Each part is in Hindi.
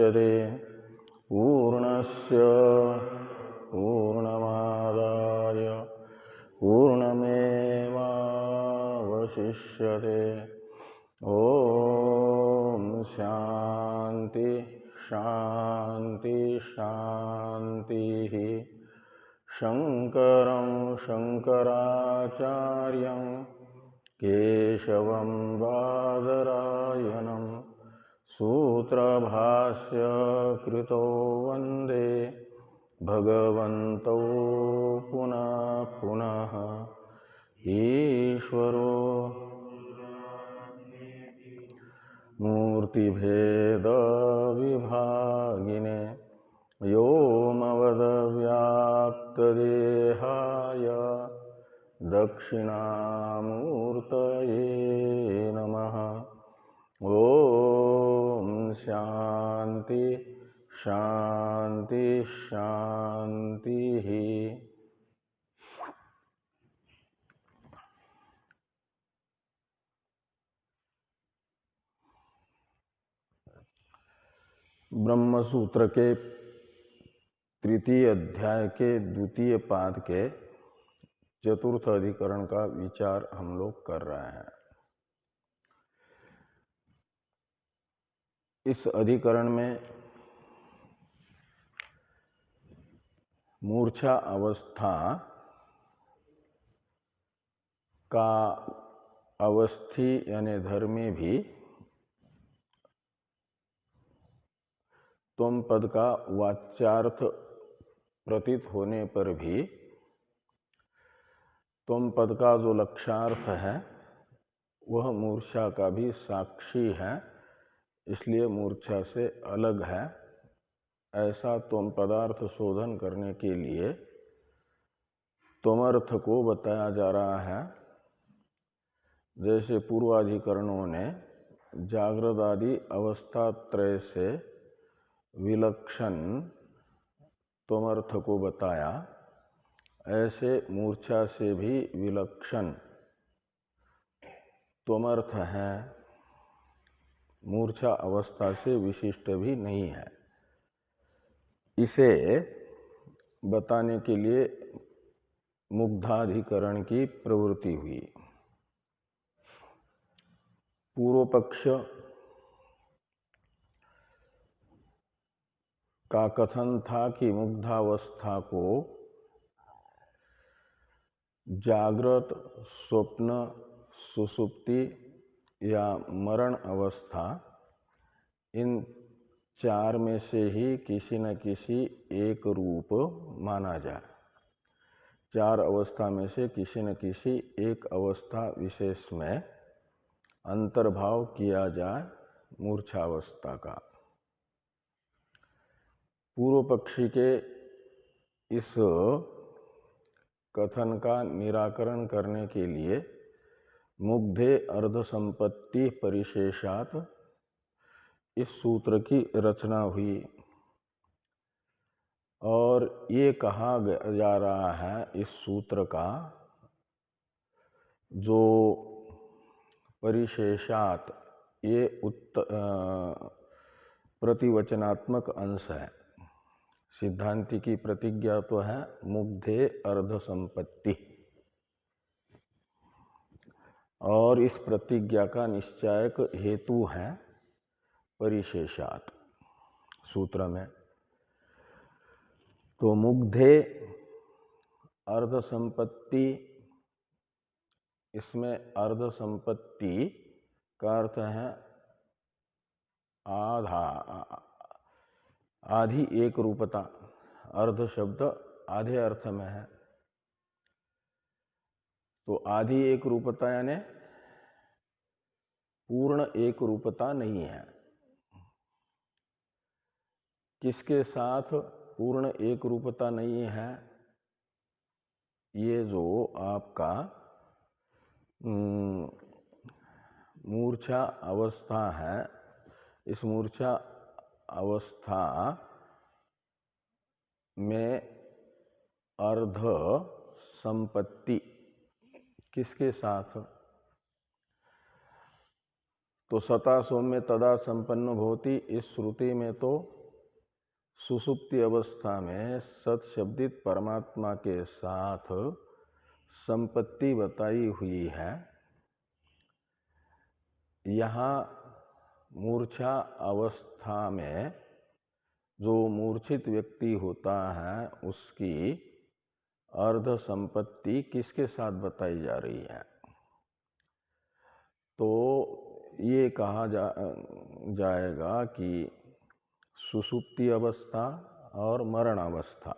मुदच्यते पूर्णस्य पूर्णमादाय पूर्णमेवावशिष्यते। ओम शांति शांति शांति। शंकरं शंकराचार्यं केशवं बादरायणं सूत्रभाष्य कृतो वंदे भगवन्तौ पुनः पुनः। ईश्वरो मूर्तिभेद विभागिने व्योमवद्व्याप्तदेहाय दक्षिणामूर्तये नमः। ओम शांति शांति शांति। ब्रह्म सूत्र के तृतीय अध्याय के द्वितीय पाद के चतुर्थ अधिकरण का विचार हम लोग कर रहे हैं। इस अधिकरण में मूर्छा अवस्था का अवस्थी यानी धर्मी भी त्वम पद का वाच्यार्थ प्रतीत होने पर भी त्वम पद का जो लक्ष्यार्थ है वह मूर्छा का भी साक्षी है, इसलिए मूर्छा से अलग है। ऐसा त्वम पदार्थ शोधन करने के लिए त्वमर्थ को बताया जा रहा है। जैसे पूर्वाधिकरणों ने जागृत आदि अवस्था त्रय से विलक्षण त्वमर्थ को बताया, ऐसे मूर्छा से भी विलक्षण त्वमर्थ है, मूर्छा अवस्था से विशिष्ट भी नहीं है। इसे बताने के लिए मुग्धाधिकरण की प्रवृत्ति हुई। पूर्व पक्ष का कथन था कि मुग्धावस्था को जागृत, स्वप्न, सुषुप्ति या मरण अवस्था, इन चार में से ही किसी न किसी एक रूप माना जाए। चार अवस्था में से किसी न किसी एक अवस्था विशेष में अंतर्भाव किया जाए मूर्छावस्था का। पूर्व पक्षी के इस कथन का निराकरण करने के लिए मुग्धे अर्ध संपत्ति परिशेषात इस सूत्र की रचना हुई और ये कहा जा रहा है इस सूत्र का जो परिशेषात ये प्रतिवचनात्मक अंश है। सिद्धांति की प्रतिज्ञा तो है मुग्धे अर्ध संपत्ति, और इस प्रतिज्ञा का निश्चायक हेतु है परिशेषात सूत्र में। तो मुग्धे अर्ध संपत्ति, इसमें अर्ध संपत्ति का अर्थ है आधा, आधी एक रूपता। अर्ध शब्द आधे अर्थ में है, तो आधी एक रूपता यानी पूर्ण एक रूपता नहीं है। किसके साथ पूर्ण एक रूपता नहीं है? ये जो आपका मूर्छा अवस्था है, इस मूर्छा अवस्था में अर्ध संपत्ति किसके साथ? तो सता सौम्य तदा संपन्न भवति, इस श्रुति में तो सुषुप्ति अवस्था में सत्शब्दित परमात्मा के साथ संपत्ति बताई हुई है। यहाँ मूर्छा अवस्था में जो मूर्छित व्यक्ति होता है उसकी अर्ध संपत्ति किसके साथ बताई जा रही है? तो ये कहा जाएगा कि सुषुप्ति अवस्था और मरण अवस्था।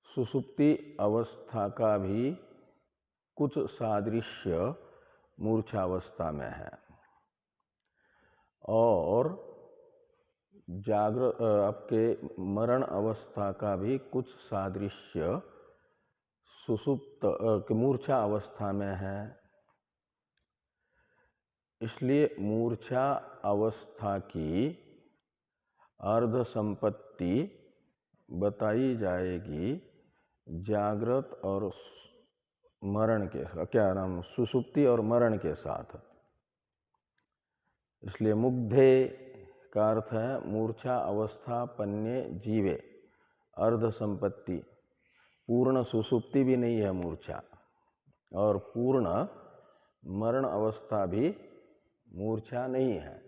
सुषुप्ति अवस्था का भी कुछ सादृश्य मूर्छावस्था में है और आपके मरण अवस्था का भी कुछ सादृश्य सुषुप्त मूर्छा अवस्था में है। इसलिए मूर्छा अवस्था की अर्ध संपत्ति बताई जाएगी जागृत और मरण के, सुषुप्ति और मरण के साथ। इसलिए मुग्धे का अर्थ है मूर्छा अवस्था पन्ने जीवे, अर्ध संपत्ति। पूर्ण सुषुप्ति भी नहीं है मूर्छा, और पूर्ण मरण अवस्था भी मूर्छा नहीं है,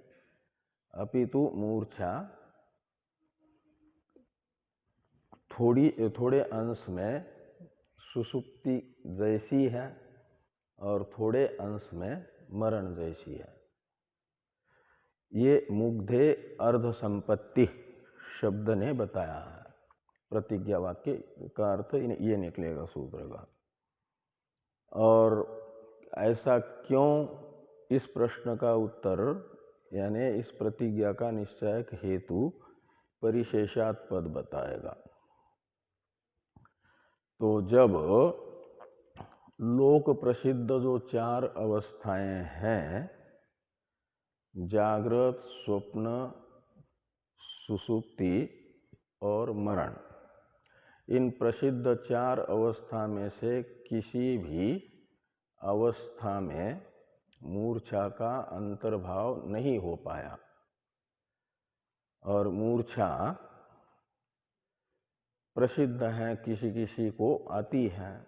अपितु मूर्छा थोड़े अंश में सुषुप्ति जैसी है और थोड़े अंश में मरण जैसी है। ये मुग्धे अर्ध संपत्ति शब्द ने बताया है। प्रतिज्ञा वाक्य का अर्थ ये निकलेगा सूत्र का। और ऐसा क्यों, इस प्रश्न का उत्तर यानी इस प्रतिज्ञा का निश्चयक हेतु परिशेषात् पद बताएगा। तो जब लोक प्रसिद्ध जो 4 अवस्थाएं हैं, जागृत, स्वप्न, सुषुप्ति और मरण, इन प्रसिद्ध 4 अवस्था में से किसी भी अवस्था में मूर्छा का अंतर्भाव नहीं हो पाया, और मूर्छा प्रसिद्ध है, किसी किसी को आती है।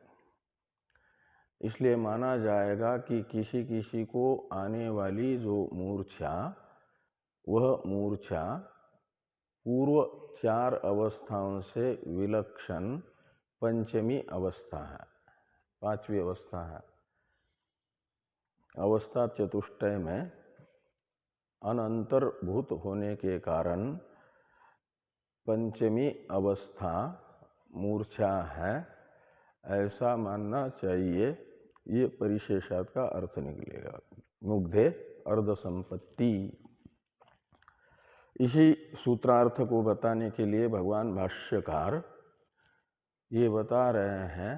इसलिए माना जाएगा कि किसी किसी को आने वाली जो मूर्छा, वह मूर्छा पूर्व 4 अवस्थाओं से विलक्षण पंचमी अवस्था है, 5वीं अवस्था है। अवस्था चतुष्टय में अनंतर्भूत होने के कारण पंचमी अवस्था मूर्छा है, ऐसा मानना चाहिए। ये परिशेषात् का अर्थ निकलेगा, मुग्धे अर्ध संपत्ति। इसी सूत्रार्थ को बताने के लिए भगवान भाष्यकार ये बता रहे हैं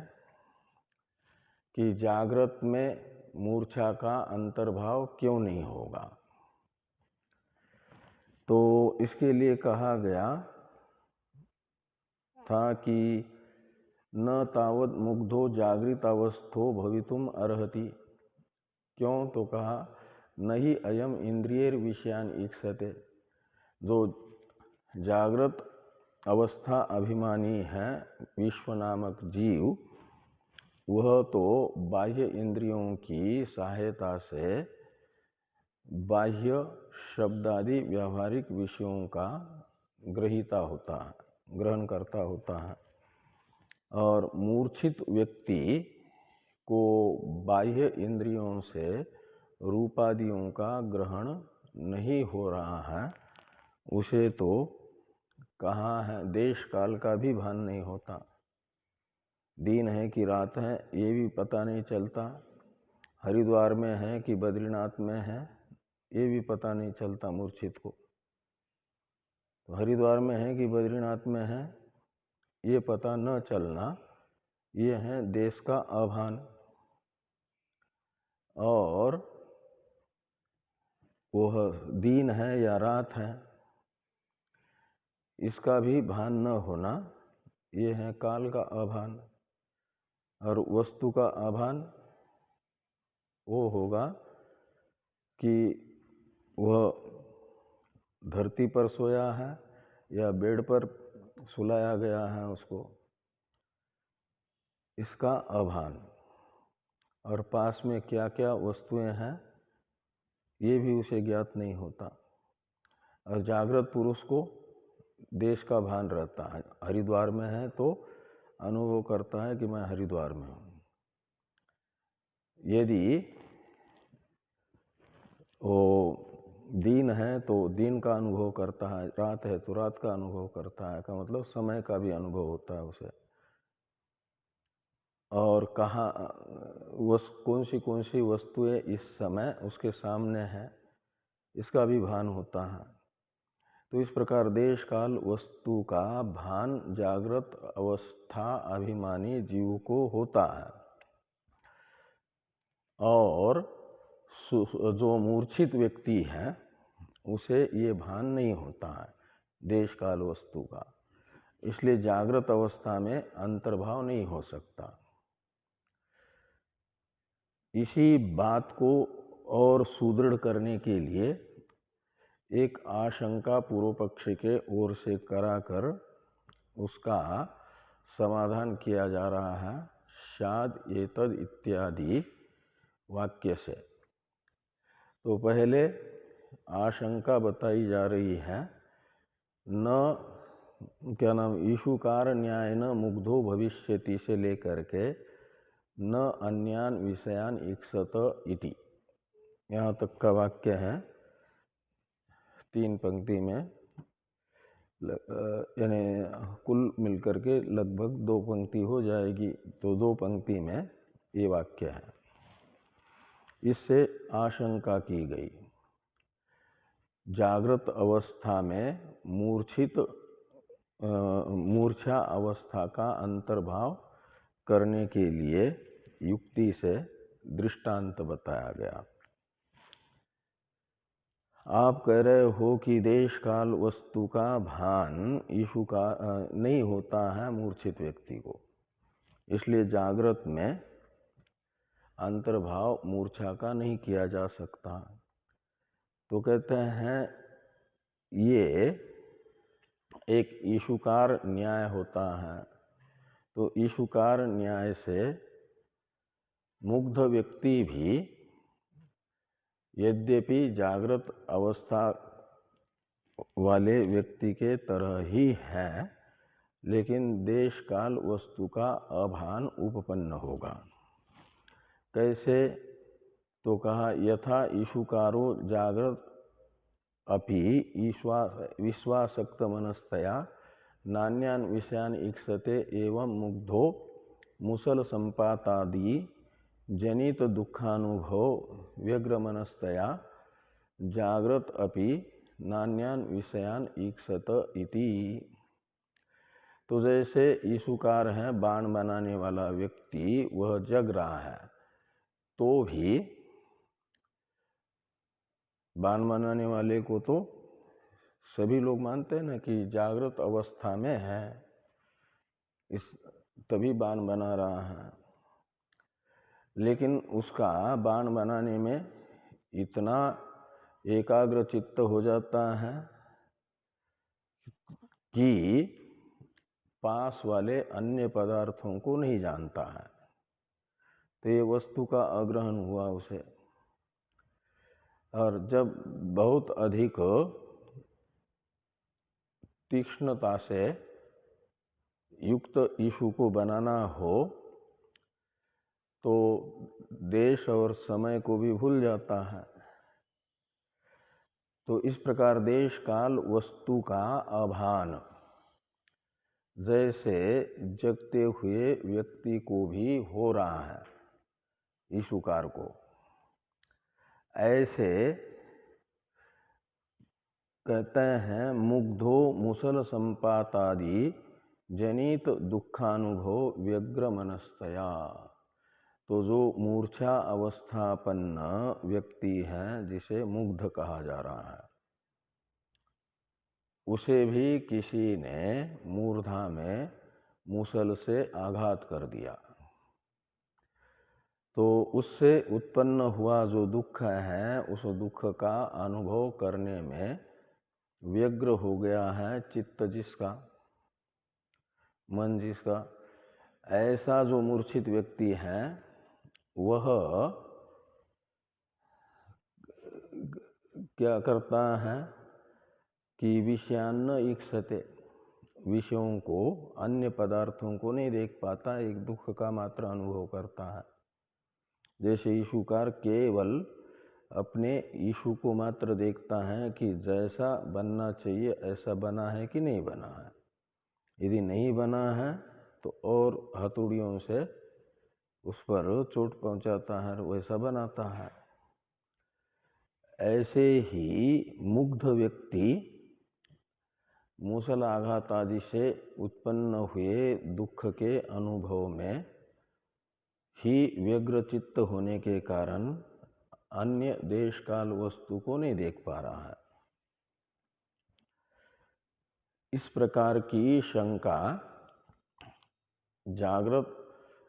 कि जागृत में मूर्छा का अंतर्भाव क्यों नहीं होगा। तो इसके लिए कहा गया था कि न तावत मुग्धो जागृत अवस्थो भवितुम अर्हति। क्यों? तो कहा नहीं अयम इंद्रियर विषयान ईक्षते। जो जागृत अवस्था अभिमानी है विश्व नामक जीव, वह तो बाह्य इंद्रियों की सहायता से बाह्य शब्दादि व्यावहारिक विषयों का ग्रहीता होता है, ग्रहण करता होता है। और मूर्छित व्यक्ति को बाह्य इंद्रियों से रूपादियों का ग्रहण नहीं हो रहा है, उसे तो कहाँ है, देश काल का भी भान नहीं होता। दिन है कि रात है ये भी पता नहीं चलता, हरिद्वार में है कि बद्रीनाथ में है ये भी पता नहीं चलता मूर्छित को। तो हरिद्वार में है कि बद्रीनाथ में है ये पता न चलना, ये है देश का अभान। और वह दिन है या रात है इसका भी भान न होना, ये है काल का अभान। और वस्तु का अभान वो होगा कि वह धरती पर सोया है या बेड पर सुलाया गया है उसको, इसका अभान, और पास में क्या क्या वस्तुएं हैं ये भी उसे ज्ञात नहीं होता। और जागृत पुरुष को देश का भान रहता है, हरिद्वार में है तो अनुभव करता है कि मैं हरिद्वार में हूँ। यदि वो दिन है तो दिन का अनुभव करता है, रात है तो रात का अनुभव करता है, का मतलब समय का भी अनुभव होता है उसे। और कहाँ कौन सी वस्तुएं इस समय उसके सामने है इसका भी भान होता है। तो इस प्रकार देश काल वस्तु का भान जागृत अवस्था अभिमानी जीव को होता है, और जो मूर्छित व्यक्ति है उसे ये भान नहीं होता है देश काल वस्तु का, इसलिए जागृत अवस्था में अंतर्भाव नहीं हो सकता। इसी बात को और सुदृढ़ करने के लिए एक आशंका पूर्व पक्ष के ओर से कराकर उसका समाधान किया जा रहा है शाद एतद इत्यादि वाक्य से। तो पहले आशंका बताई जा रही है, न क्या नाम ईशुकार न्याय न मुग्धो भविष्यति से लेकर के न अन्यान विषयान इक्षत इति, यहाँ तक का वाक्य है। 3 पंक्ति में, यानी कुल मिलकर के लगभग 2 पंक्ति हो जाएगी, तो 2 पंक्ति में ये वाक्य है। इससे आशंका की गई जागृत अवस्था में मूर्छा अवस्था का अंतर्भाव करने के लिए युक्ति से दृष्टांत बताया गया। आप कह रहे हो कि देश काल वस्तु का भान ईशु का नहीं होता है मूर्छित व्यक्ति को, इसलिए जागृत में अंतर्भाव मूर्छा का नहीं किया जा सकता। तो कहते हैं ये एक ईशुकार न्याय होता है, तो ईशुकार न्याय से मुग्ध व्यक्ति भी यद्यपि जागृत अवस्था वाले व्यक्ति के तरह ही है, लेकिन देश काल वस्तु का अभान उपपन्न होगा। कैसे? तो कहा यथा ईशुकारो जागृत अपि विश्वासक्त मनस्तया नान्यान विषयान इक्षते एवं मुग्धो मुसल संपातादि जनित दुखानुभव व्यग्र मनस्तया जागृत अपि नान्यान विषयान ईक्षत इति। तो जैसे ईशुकार है बाण बनाने वाला व्यक्ति, वह जग रहा है तो भी बाण बनाने वाले को तो सभी लोग मानते हैं ना कि जागृत अवस्था में है, इस तभी बाण बना रहा है। लेकिन उसका बाण बनाने में इतना एकाग्र चित्त हो जाता है कि पास वाले अन्य पदार्थों को नहीं जानता है, तो ये वस्तु का अग्रहण हुआ उसे। और जब बहुत अधिक तीक्ष्णता से युक्त ईशु को बनाना हो तो देश और समय को भी भूल जाता है। तो इस प्रकार देश काल वस्तु का अभान जैसे जगते हुए व्यक्ति को भी हो रहा है ईशुकार को, ऐसे कहते हैं मुग्धो मुसल संपातादि जनित दुखानुभव व्यग्र मनस्तया। तो जो मूर्छा अवस्थापन्न व्यक्ति है जिसे मुग्ध कहा जा रहा है, उसे भी किसी ने मूर्धा में मूसल से आघात कर दिया, तो उससे उत्पन्न हुआ जो दुख है उस दुख का अनुभव करने में व्यग्र हो गया है चित्त जिसका, मन जिसका, ऐसा जो मूर्छित व्यक्ति है वह क्या करता है कि विषयान्न इक्षते, विषयों को, अन्य पदार्थों को नहीं देख पाता, एक दुख का मात्र अनुभव करता है। जैसे ईशुकार केवल अपने ईशु को मात्र देखता है कि जैसा बनना चाहिए ऐसा बना है कि नहीं बना है। यदि नहीं बना है तो और हथौड़ियों से उस पर चोट पहुंचाता है, वैसा बनाता है। ऐसे ही मुग्ध व्यक्ति मूसल आघात आदि से उत्पन्न हुए दुख के अनुभव में ही व्यग्रचित्त होने के कारण अन्य देश काल वस्तु को नहीं देख पा रहा है। इस प्रकार की शंका जागृत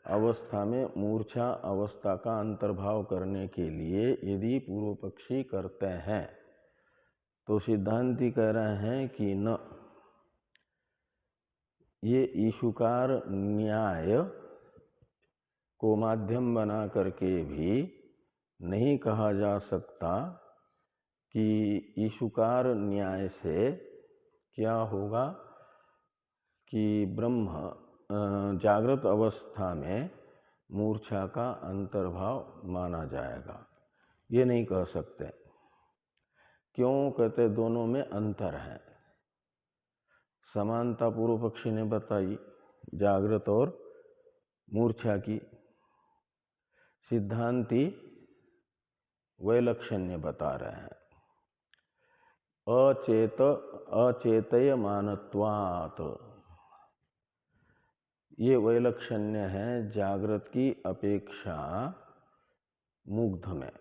अवस्था में मूर्छा अवस्था का अंतर्भाव करने के लिए यदि पूर्व पक्षी करते हैं तो सिद्धांती कह रहे हैं कि न, ये ईशुकार न्याय को माध्यम बना करके भी नहीं कहा जा सकता कि ईशुकार न्याय से क्या होगा कि ब्रह्म जागृत अवस्था में मूर्छा का अंतर्भाव माना जाएगा, ये नहीं कह सकते। क्यों कहते? दोनों में अंतर है। समानता पूर्व पक्षी ने बताई जागृत और मूर्छा की, सिद्धांती वैलक्षण्य बता रहे हैं। अचेतय मानत्वात्, ये वैलक्षण्य है जागृत की अपेक्षा मुग्ध में,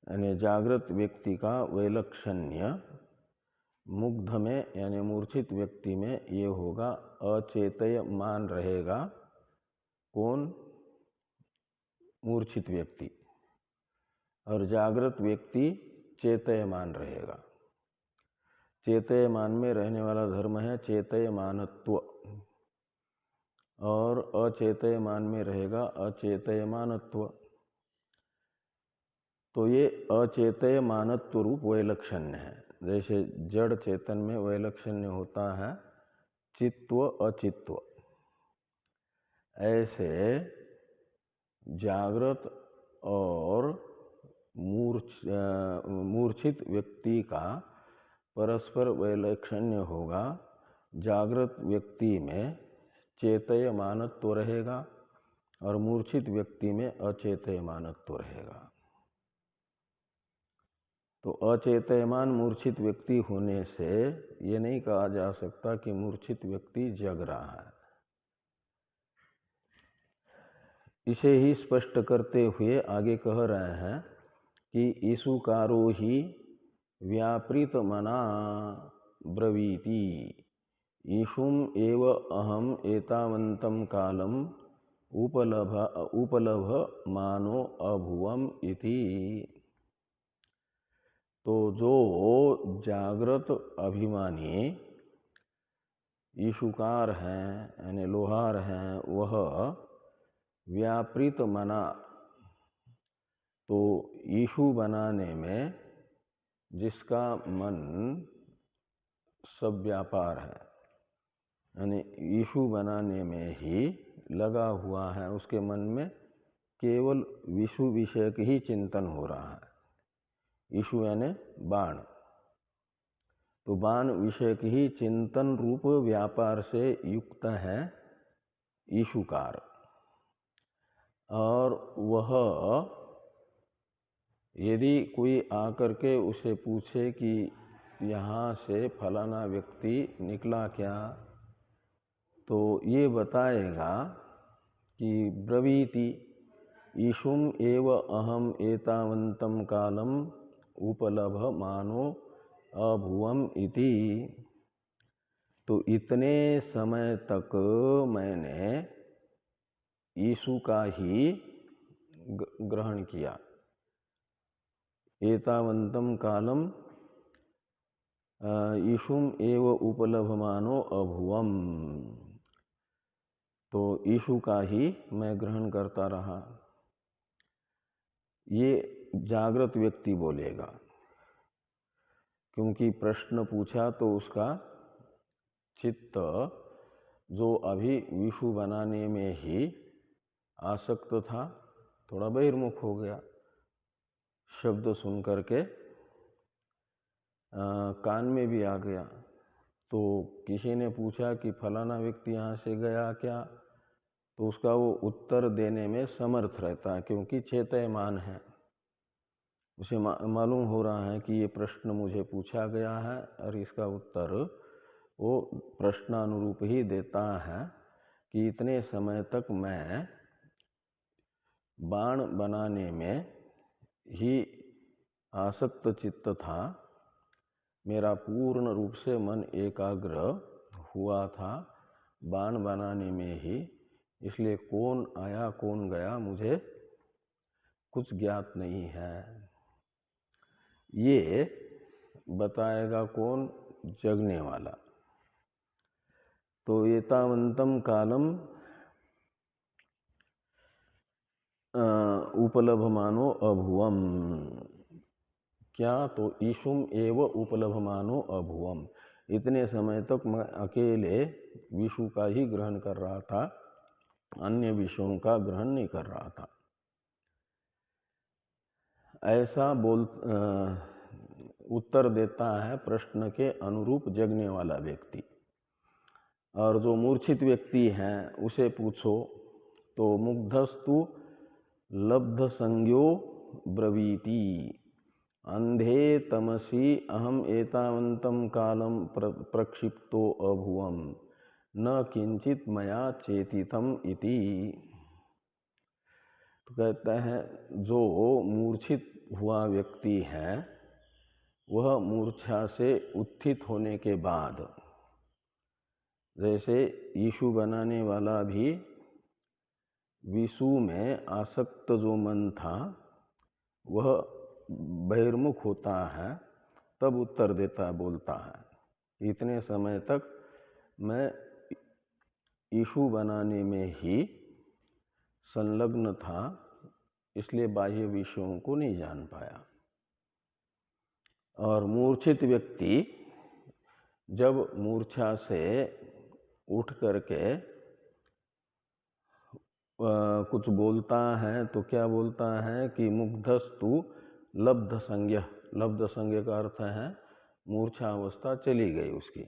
यानी जागृत व्यक्ति का वैलक्षण्य मुग्ध में यानी मूर्छित व्यक्ति में ये होगा, अचेतय मान रहेगा। कौन? मूर्छित व्यक्ति। और जागृत व्यक्ति चेतयमान रहेगा। चेतयमान में रहने वाला धर्म है चेतयमानत्व, और अचेतयमान में रहेगा अचेतयमानत्व। तो ये अचेतयमानत्व रूप वैलक्षण्य है। जैसे जड़ चेतन में वैलक्षण्य होता है चित्व अचित्व, ऐसे जागृत और मूर्छित व्यक्ति का परस्पर वैलक्षण्य होगा। जागृत व्यक्ति में चेतयमानत्व रहेगा और मूर्छित व्यक्ति में अचेतयमानत्व रहेगा। तो अचेतयमान मूर्छित व्यक्ति होने से ये नहीं कहा जा सकता कि मूर्छित व्यक्ति जग रहा है। इसे ही स्पष्ट करते हुए आगे कह रहे हैं कि ईशुकारो ही व्यापृत मना ब्रवीति ईशुम एव अहम एतावन्तं कालम उपलभ मानो अभुवम इति। तो जो जागृत अभिमानी ईशुकार हैं यानी लोहार हैं, वह व्यापृत मना, तो ईशु बनाने में जिसका मन सब व्यापार है, यानी ईशु बनाने में ही लगा हुआ है, उसके मन में केवल विषु विषय ही चिंतन हो रहा है। ईशु यानी बाण, तो बाण विषय की ही चिंतन रूप व्यापार से युक्त है ईशुकार। और वह यदि कोई आकर के उसे पूछे कि यहाँ से फलाना व्यक्ति निकला क्या, तो ये बताएगा कि ब्रवीति ईशुम एव अहम एतावन्तं कालम उपलभ मानो अभुवम इति। तो इतने समय तक मैंने ईशु का ही ग्रहण किया। एतावन्तं कालम ईशुम एव उपलभमानो अभुवम, तो ईशु का ही मैं ग्रहण करता रहा। ये जागृत व्यक्ति बोलेगा, क्योंकि प्रश्न पूछा तो उसका चित्त जो अभी विषु बनाने में ही आसक्त था, थोड़ा बहिर्मुख हो गया। शब्द सुन करके कान में भी आ गया। तो किसी ने पूछा कि फलाना व्यक्ति यहाँ से गया क्या, तो उसका वो उत्तर देने में समर्थ रहता है, क्योंकि चेतयमान है। उसे मालूम हो रहा है कि ये प्रश्न मुझे पूछा गया है और इसका उत्तर वो प्रश्नानुरूप ही देता है कि इतने समय तक मैं बाण बनाने में ही आसक्त चित्त था, मेरा पूर्ण रूप से मन एकाग्र हुआ था बाण बनाने में ही, इसलिए कौन आया कौन गया मुझे कुछ ज्ञात नहीं है। ये बताएगा कौन? जगने वाला। तो एतावंतम कालम उपलभमानो अभुवम, क्या? तो ईशुम एव उपलभमानो अभुवम, इतने समय तक मैं अकेले विषु का ही ग्रहण कर रहा था, अन्य विषयों का ग्रहण नहीं कर रहा था। ऐसा उत्तर देता है प्रश्न के अनुरूप जगने वाला व्यक्ति। और जो मूर्छित व्यक्ति है उसे पूछो तो मुग्धस्तु लब्ध संज्ञो ब्रवीति, अंधे तमसी अहम एतावंतम कालम प्रक्षिप्तो अभुवम न किंचित मया चेतितम इति। तो कहता है जो मूर्छित हुआ व्यक्ति है वह मूर्छा से उत्थित होने के बाद, जैसे यीशु बनाने वाला भी विषु में आसक्त जो मन था वह बहिर्मुख होता है, तब उत्तर देता बोलता है इतने समय तक मैं यीशु बनाने में ही संलग्न था, इसलिए बाह्य विषयों को नहीं जान पाया। और मूर्छित व्यक्ति जब मूर्छा से उठ करके कुछ बोलता है तो क्या बोलता है कि मुग्धस्तु लब्ध संज्ञ, लब्ध संज्ञ का अर्थ है मूर्छा अवस्था चली गई उसकी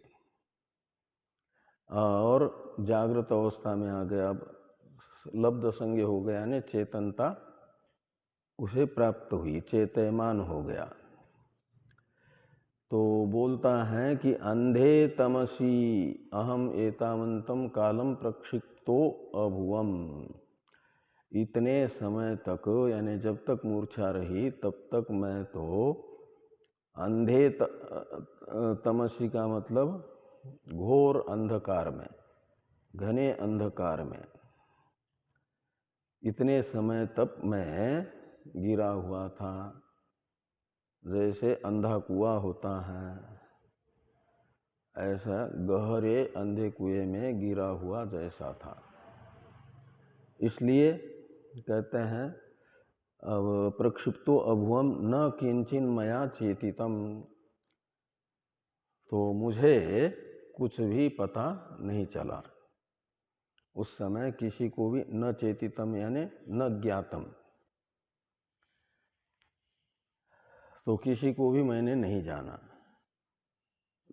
और जागृत अवस्था में आ गया। अब लब्ध संज्ञ हो गया यानी चेतनता उसे प्राप्त हुई, चेतयमान हो गया। तो बोलता है कि अंधे तमसी अहम एतावंतम कालम प्रक्षिप्तो अभुवम, इतने समय तक यानी जब तक मूर्छा रही तब तक मैं तो अंधे तमसी का मतलब घोर अंधकार में, घने अंधकार में इतने समय तक मैं गिरा हुआ था, जैसे अंधा कुआं होता है ऐसा गहरे अंधे कुएं में गिरा हुआ जैसा था। इसलिए कहते हैं अब प्रक्षिप्तो अभुवम न किंचिन मया चेतितम, तो मुझे कुछ भी पता नहीं चला उस समय, किसी को भी न चेतितम यानी न ज्ञातम, तो किसी को भी मैंने नहीं जाना।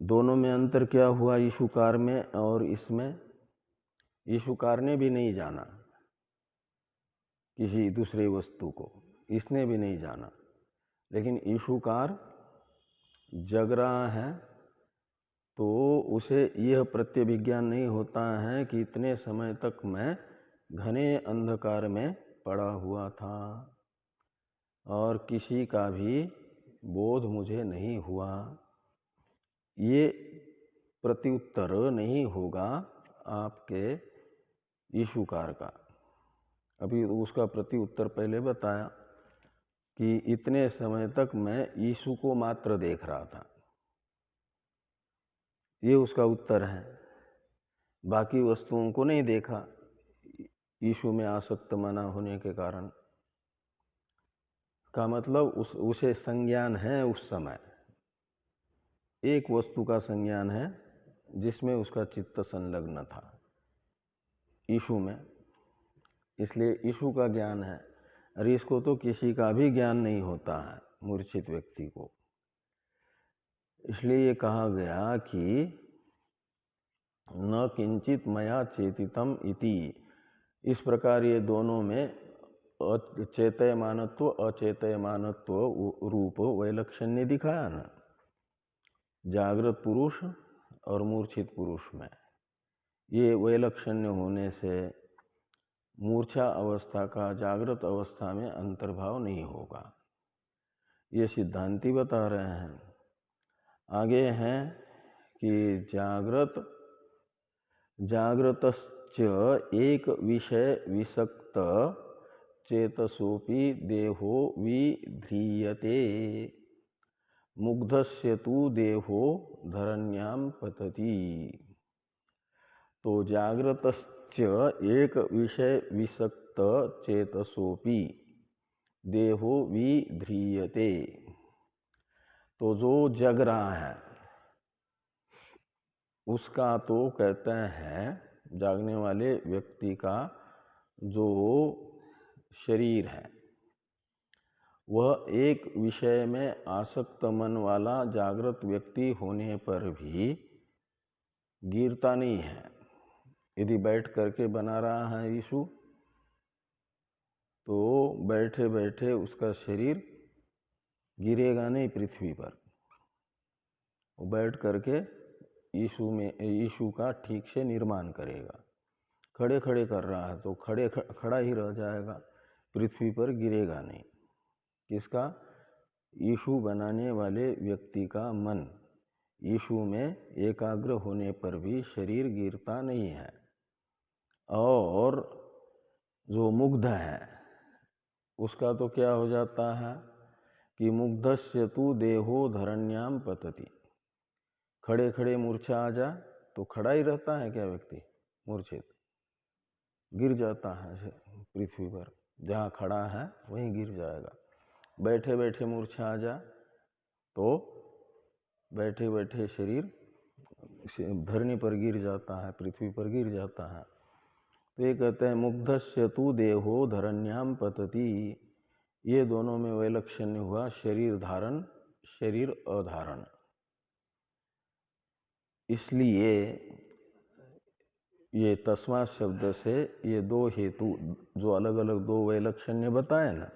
दोनों में अंतर क्या हुआ ईशुकार में और इसमें? ईशुकार ने भी नहीं जाना किसी दूसरे वस्तु को, इसने भी नहीं जाना, लेकिन ईशुकार जग रहा है तो उसे यह प्रत्यभिज्ञान नहीं होता है कि इतने समय तक मैं घने अंधकार में पड़ा हुआ था और किसी का भी बोध मुझे नहीं हुआ। ये प्रत्युत्तर नहीं होगा आपके ईशुकार का। अभी उसका प्रत्युत्तर पहले बताया कि इतने समय तक मैं यीशु को मात्र देख रहा था, ये उसका उत्तर है। बाकी वस्तुओं को नहीं देखा ईशु में आसक्त मना होने के कारण। का मतलब उसे संज्ञान है उस समय, एक वस्तु का संज्ञान है जिसमें उसका चित्त संलग्न था ईशु में, इसलिए ईशु का ज्ञान है। और इसको तो किसी का भी ज्ञान नहीं होता है मूर्छित व्यक्ति को। इसलिए ये कहा गया कि न किंचित मया चेतितम इति। इस प्रकार ये दोनों में चेतयमानत्व अचेतयमानत्व रूप वैलक्षण्य दिखाया ना, जागृत पुरुष और मूर्छित पुरुष में। ये वैलक्षण्य होने से मूर्छा अवस्था का जागृत अवस्था में अंतर्भाव नहीं होगा, ये सिद्धांती बता रहे हैं। आगे हैं कि जागृतश्च एक विषय विसक्त चेतसोपि देहो विध्रियते मुग्धस्य तु देहो धरण्याम पतति। तो जागृतश्च एक विषय विसक्त चेतसोपि देहो विध्रियते। तो जो जग रहा है उसका तो कहते हैं, जागने वाले व्यक्ति का जो शरीर है वह एक विषय में आसक्त मन वाला जागृत व्यक्ति होने पर भी गिरता नहीं है। यदि बैठ करके बना रहा है ईशु तो बैठे बैठे उसका शरीर गिरेगा नहीं पृथ्वी पर, वो बैठ करके ईशु का ठीक से निर्माण करेगा। खड़े खड़े कर रहा है तो खड़ा ही रह जाएगा, पृथ्वी पर गिरेगा नहीं। किसका? ईशु बनाने वाले व्यक्ति का मन ईशु में एकाग्र होने पर भी शरीर गिरता नहीं है। और जो मुग्ध है उसका तो क्या हो जाता है कि मुग्धस्य तु देहो धरण्याम पतति। खड़े खड़े मूर्छा आ जाए तो खड़ा ही रहता है क्या व्यक्ति? मूर्छित गिर जाता है पृथ्वी पर, जहाँ खड़ा है वहीं गिर जाएगा। बैठे बैठे मूर्छा आ जाए तो बैठे बैठे शरीर धरनी पर गिर जाता है, पृथ्वी पर गिर जाता है। तो ये कहते हैं मुग्धस्य तु देहो धरण्याम पतति। ये दोनों में वैलक्षण्य हुआ शरीर धारण शरीर अधारण। इसलिए ये तस्मात् शब्द से ये दो हेतु जो अलग अलग दो वैलक्षण्य बताए ना,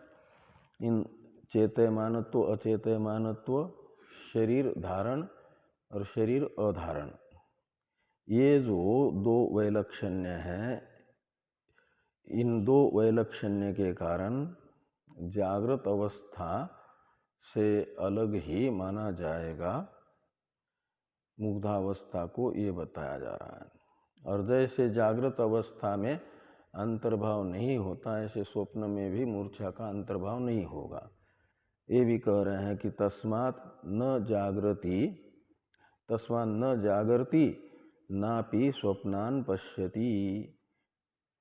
इन चेतयमानत्व अचेतयमानत्व, शरीर धारण और शरीर अधारण, ये जो दो वैलक्षण्य हैं, इन दो वैलक्षण्य के कारण जागृत अवस्था से अलग ही माना जाएगा मुग्धावस्था को, ये बताया जा रहा है। और जैसे जागृत अवस्था में अंतर्भाव नहीं होता, ऐसे स्वप्न में भी मूर्छा का अंतर्भाव नहीं होगा। ये भी कह रहे हैं कि तस्मात् न जागर्ति नापि स्वप्नान पश्यति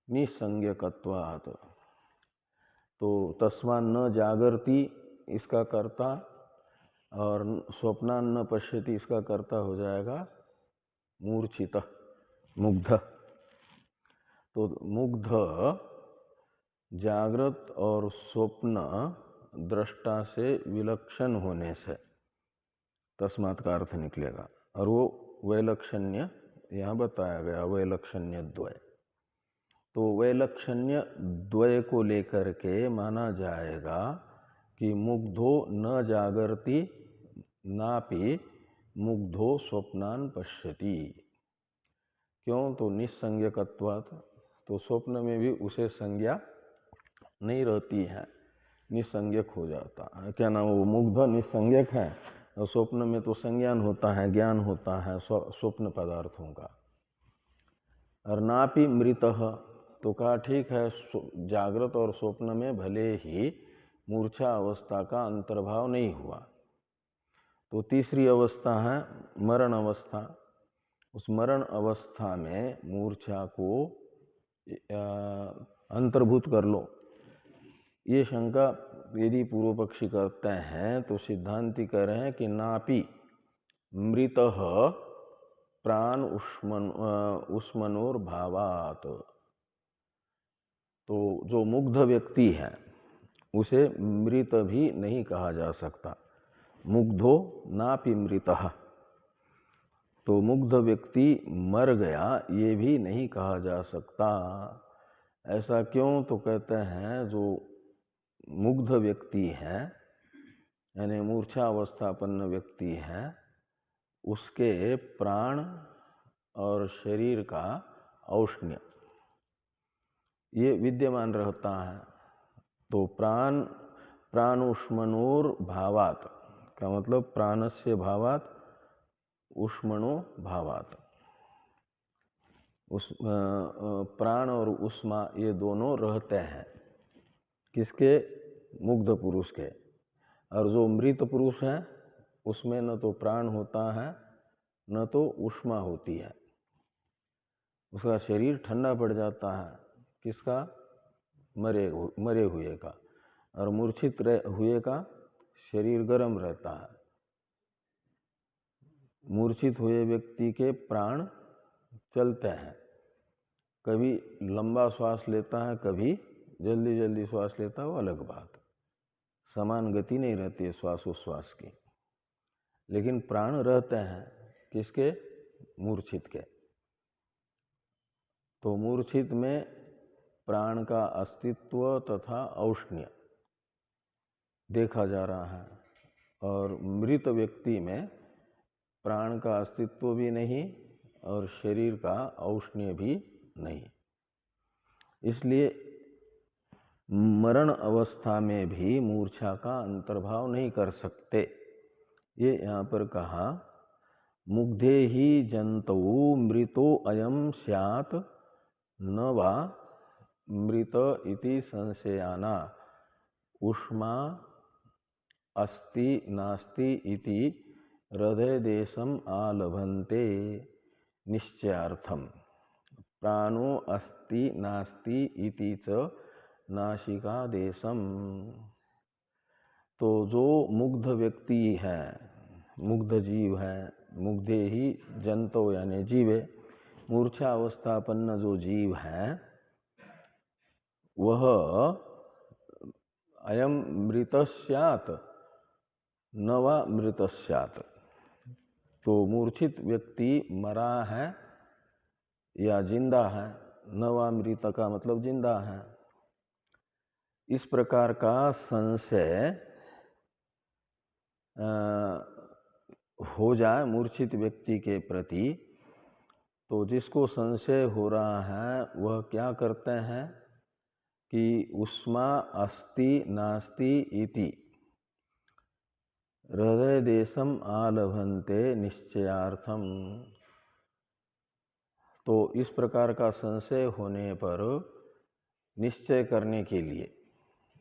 निसंज्ञकत्वात्। तो तस्मात् न जागर्ति इसका कर्ता और स्वप्नान न पश्यति इसका कर्ता हो जाएगा मूर्छित मुग्ध। तो मुग्ध जागृत और स्वप्न दृष्टा से विलक्षण होने से तस्मात् का अर्थ निकलेगा। और वो वैलक्षण्य यहाँ बताया गया, वैलक्षण्य द्वय। तो वैलक्षण्य द्वय को लेकर के माना जाएगा कि मुग्धो न जागर्ति नापि मुग्धो स्वप्नान पश्यति। क्यों? तो निसंज्ञकत्वात्, तो स्वप्न में भी उसे संज्ञा नहीं रहती है, निसंज्ञक हो जाता है। क्या नाम? वो मुग्ध निसंज्ञक है और स्वप्न में तो संज्ञान होता है, ज्ञान होता है स्वप्न पदार्थों का। और नापि मृतः, तो कहा ठीक है, जागृत और स्वप्न में भले ही मूर्छा अवस्था का अंतर्भाव नहीं हुआ। तो तीसरी अवस्था है मरण अवस्था। उस मरण अवस्था में मूर्छा को अंतर्भूत कर लो। ये शंका यदि पूर्व पक्षी करते हैं तो सिद्धांती कह रहे हैं कि नापि मृतः प्राण उष्मनोर भावात। तो जो मुग्ध व्यक्ति है उसे मृत भी नहीं कहा जा सकता। मुग्धो नापि मृतः, तो मुग्ध व्यक्ति मर गया ये भी नहीं कहा जा सकता। ऐसा क्यों? तो कहते हैं जो मुग्ध व्यक्ति है यानी मूर्छावस्थापन्न व्यक्ति है, उसके प्राण और शरीर का औष्ण्य ये विद्यमान रहता है। तो प्राणुष्मनोर भावात का मतलब प्राणस्य भावात उष्मणो भावात। उस प्राण और उष्मा ये दोनों रहते हैं किसके? मुग्ध पुरुष के। और जो मृत पुरुष है उसमें न तो प्राण होता है न तो उष्मा होती है, उसका शरीर ठंडा पड़ जाता है। किसका? मरे हुए का। और मूर्छित हुए का शरीर गर्म रहता है। मूर्छित हुए व्यक्ति के प्राण चलते हैं, कभी लंबा श्वास लेता है, कभी जल्दी जल्दी श्वास लेता है, वो अलग बात। समान गति नहीं रहती है श्वासोश्वास की, लेकिन प्राण रहते हैं किसके? मूर्छित के। तो मूर्छित में प्राण का अस्तित्व तथा औष्ण्य देखा जा रहा है, और मृत व्यक्ति में प्राण का अस्तित्व भी नहीं और शरीर का औष्ण्य भी नहीं। इसलिए मरण अवस्था में भी मूर्छा का अंतर्भाव नहीं कर सकते। ये यहाँ पर कहा, मुग्धे ही जंतौ मृतो अयम स्यात् न वा मृत इति संशयाना उष्मा अस्ति नास्ति इति हृदय देशम आलभन्ते निश्चयार्थम प्राणो अस्ति नास्ति इति च नासिका देशम। तो जो मुग्ध व्यक्ति है, मुग्ध जीव है, मुग्धे ही जंतो यानी जीवे, मूर्छा अवस्थापन्न जो जीव है वह अयम मृतस्यात् न वा मृतस्यात्। तो मूर्छित व्यक्ति मरा है या जिंदा है, न वा मृत का मतलब जिंदा है, इस प्रकार का संशय हो जाए मूर्छित व्यक्ति के प्रति, तो जिसको संशय हो रहा है वह क्या करते हैं कि उष्मा अस्ति नास्ति इति हृदय देशम आलभन्ते निश्चयार्थम। तो इस प्रकार का संशय होने पर निश्चय करने के लिए,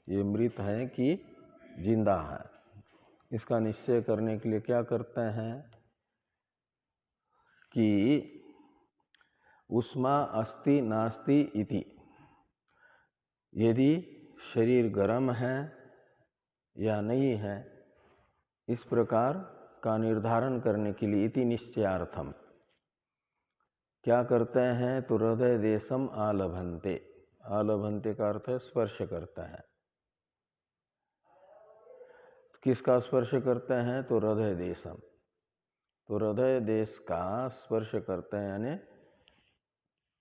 ये मृत है कि जिंदा है, इसका निश्चय करने के लिए क्या करते हैं कि उष्मा अस्ति नास्ति इति, यदि शरीर गर्म है या नहीं है, इस प्रकार का निर्धारण करने के लिए इति निश्चयार्थम क्या करते हैं? तो हृदय देशम आलभन्ते, आलभन्ते का अर्थ है स्पर्श करता है। किसका स्पर्श करते हैं? तो हृदय देशम। तो हृदय देश का स्पर्श करते हैं यानी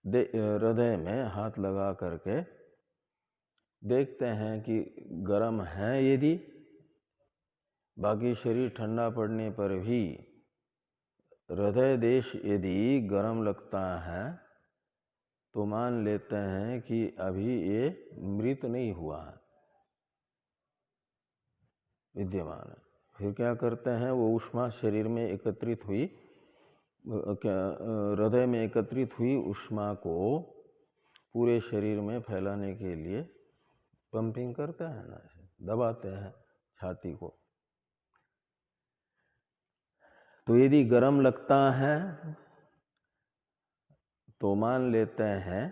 हृदय में हाथ लगा करके देखते हैं कि गर्म है। यदि बाकी शरीर ठंडा पड़ने पर भी हृदय देश यदि गर्म लगता है तो मान लेते हैं कि अभी ये मृत नहीं हुआ है, विद्यमान है। फिर क्या करते हैं? वो ऊष्मा शरीर में एकत्रित हुई, हृदय में एकत्रित हुई ऊष्मा को पूरे शरीर में फैलाने के लिए पंपिंग करते हैं ना, दबाते हैं छाती को। तो यदि गर्म लगता है तो मान लेते हैं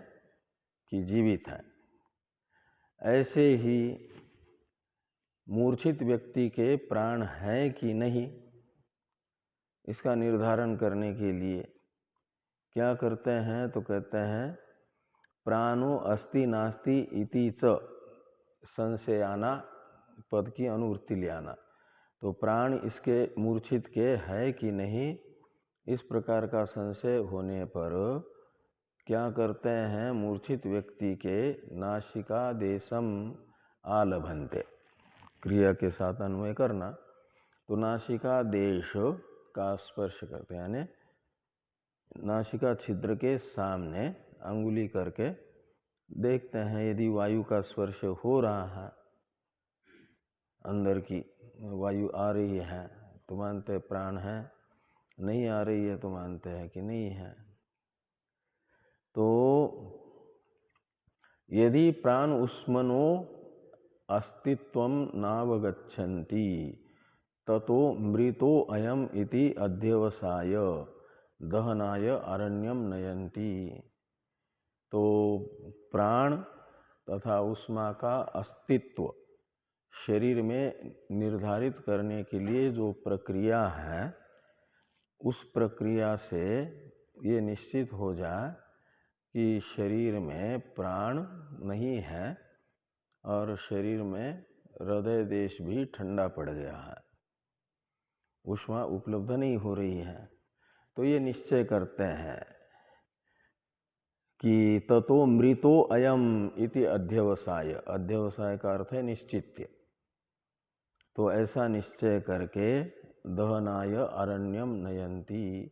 कि जीवित है। ऐसे ही मूर्छित व्यक्ति के प्राण है कि नहीं, इसका निर्धारण करने के लिए क्या करते हैं, तो कहते हैं प्राणो अस्ति नास्ति इति च संशयाना पद की अनुवृत्ति ले आना। तो प्राण इसके मूर्छित के है कि नहीं, इस प्रकार का संशय होने पर क्या करते हैं, मूर्छित व्यक्ति के नासिका देशम आलभन्ते, क्रिया के साथ अन्वय करना। तो नासिका देश का स्पर्श करते हैं, यानी नासिका छिद्र के सामने अंगुली करके देखते हैं, यदि वायु का स्पर्श हो रहा है, अंदर की वायु आ रही है तो मानते हैं प्राण है, नहीं आ रही है तो मानते हैं कि नहीं है। तो यदि प्राण उष्मनो अस्तित्वं नावगच्छन्ति ततो मृतो अयम इति अध्यवसाय दहनाय अरण्यम नयन्ति। तो प्राण तथा उष्मा का अस्तित्व शरीर में निर्धारित करने के लिए जो प्रक्रिया है, उस प्रक्रिया से ये निश्चित हो जाए कि शरीर में प्राण नहीं है और शरीर में हृदय देश भी ठंडा पड़ गया है, उष्मा उपलब्ध नहीं हो रही है। तो ये निश्चय करते हैं कि ततो मृतो अयम इति अध्यवसाय, अध्यवसाय का अर्थ है निश्चित्य। तो ऐसा निश्चय करके दहनाय अरण्यम नयन्ति,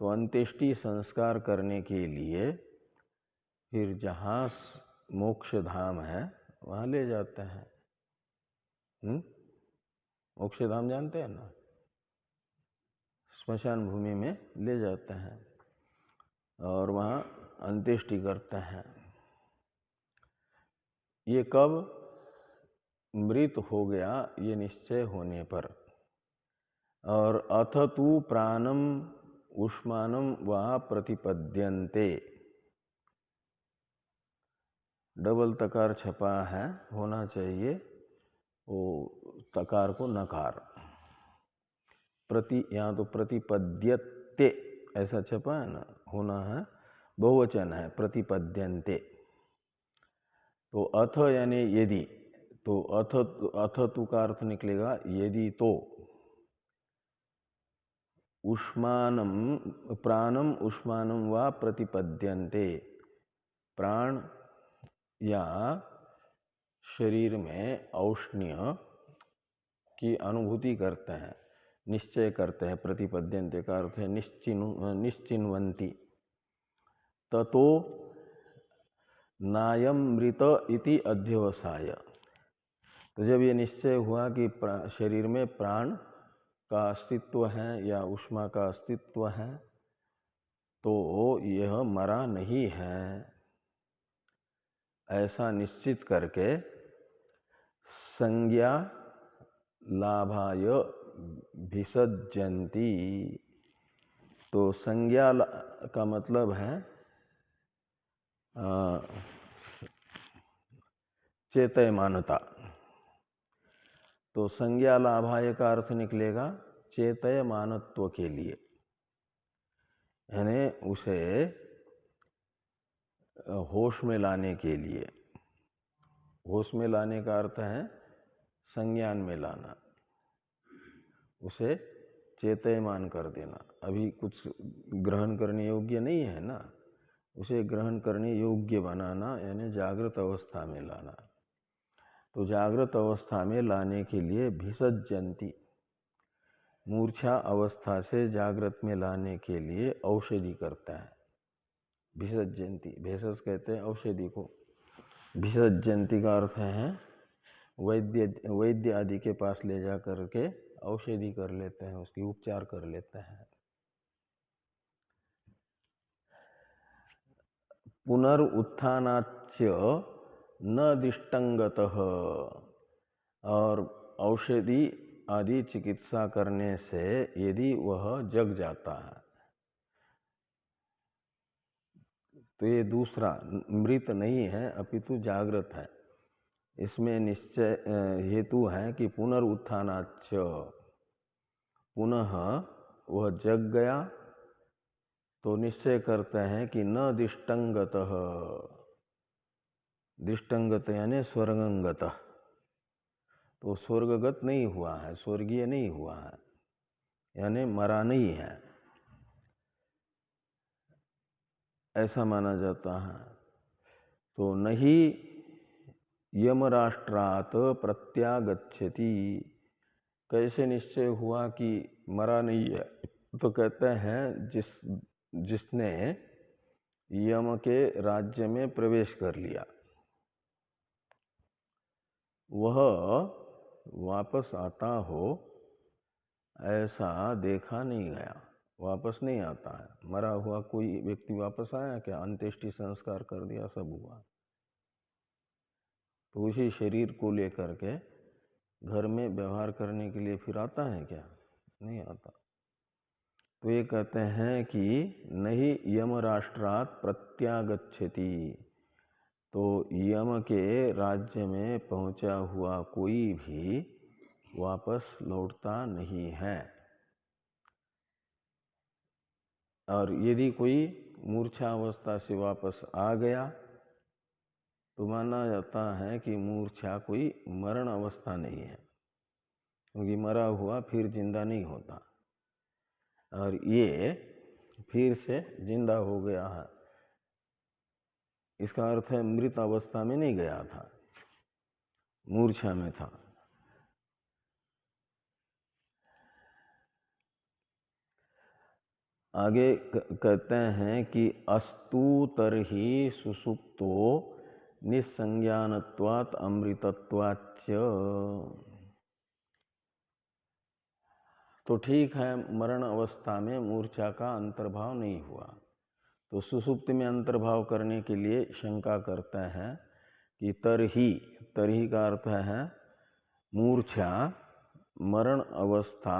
तो अंत्येष्टि संस्कार करने के लिए फिर जहाँ मोक्ष धाम है वहाँ ले जाते हैं। मोक्ष धाम जानते हैं ना, स्मशान भूमि में ले जाते हैं और वहाँ अंत्येष्टि करते हैं। ये कब मृत हो गया, ये निश्चय होने पर। और अथ तु प्राणम उष्मानम वा प्रतिपद्यन्ते, डबल तकार छपा है, होना चाहिए वो तकार को नकार, प्रति, यहाँ तो प्रतिपद्यते ऐसा छपा है ना, होना है बहुवचन है प्रतिपद्यन्ते। तो अथ यानी यदि, तो अथ तु का अर्थ निकलेगा यदि तो उष्मानम प्राणम उष्मानम वा प्रतिपद्यन्ते, प्राण या शरीर में औष्ण्य की अनुभूति करते हैं, निश्चय करते हैं। प्रतिपद्यन्ते का अर्थ है निश्चिन्वन्ति। ततो नायम मृत इति अध्यवसाय, तो जब ये निश्चय हुआ कि शरीर में प्राण का अस्तित्व है या उष्मा का अस्तित्व है, तो यह मरा नहीं है, ऐसा निश्चित करके संज्ञा लाभाय भिसज्जन्ति। तो संज्ञा का मतलब है चेतयमानता। तो संज्ञा लाभाय का अर्थ निकलेगा चेतयमानत्व के लिए, यानी उसे होश में लाने के लिए। होश में लाने का अर्थ है संज्ञान में लाना, उसे चेतयमान कर देना। अभी कुछ ग्रहण करने योग्य नहीं है ना, उसे ग्रहण करने योग्य बनाना, यानी जागृत अवस्था में लाना। तो जागृत अवस्था में लाने के लिए भिसज्जन्ति, मूर्छा अवस्था से जागृत में लाने के लिए औषधि करता है। भिसज्जन्ति, भेषज कहते हैं औषधि को। भिसज्जन्ति का अर्थ है वैद्य आदि के पास ले जा करके औषधि कर लेते हैं, उसकी उपचार कर लेते हैं। पुनरुत्थानाच्च न दिष्टंगतः, और औषधि आदि चिकित्सा करने से यदि वह जग जाता है, तो ये दूसरा मृत नहीं है अपितु जागृत है। इसमें निश्चय हेतु है कि पुनरुत्थानाच्च, पुनः वह जग गया तो निश्चय करते हैं कि न दिष्टंगतः, दिष्टंगत यानी स्वर्गंगत, तो स्वर्गगत नहीं हुआ है, स्वर्गीय नहीं हुआ है, यानी मरा नहीं है, ऐसा माना जाता है। तो नहीं यमराष्ट्रात प्रत्यागच्छति, कैसे निश्चय हुआ कि मरा नहीं है? तो कहते हैं जिसने यम के राज्य में प्रवेश कर लिया वह वापस आता हो ऐसा देखा नहीं गया, वापस नहीं आता है। मरा हुआ कोई व्यक्ति वापस आया क्या? अंत्येष्टि संस्कार कर दिया, सब हुआ, तो उसी शरीर को लेकर के घर में व्यवहार करने के लिए फिर आता है क्या? नहीं आता। तो ये कहते हैं कि नहीं यम राष्ट्रात प्रत्यागच्छति, तो यम के राज्य में पहुंचा हुआ कोई भी वापस लौटता नहीं है। और यदि कोई मूर्छा अवस्था से वापस आ गया तो माना जाता है कि मूर्छा कोई मरण अवस्था नहीं है, क्योंकि मरा हुआ फिर जिंदा नहीं होता, और ये फिर से जिंदा हो गया है। इसका अर्थ है मृत अवस्था में नहीं गया था, मूर्छा में था। आगे कहते हैं कि अस्तु तरहि सुसुप्तो निस्संज्ञानत्वात् अमृतत्वाच्च, तो ठीक है मरण अवस्था में मूर्छा का अंतर्भाव नहीं हुआ, तो सुसुप्ति में अंतर्भाव करने के लिए शंका करते हैं कि तरही का अर्थ है मूर्छा मरण अवस्था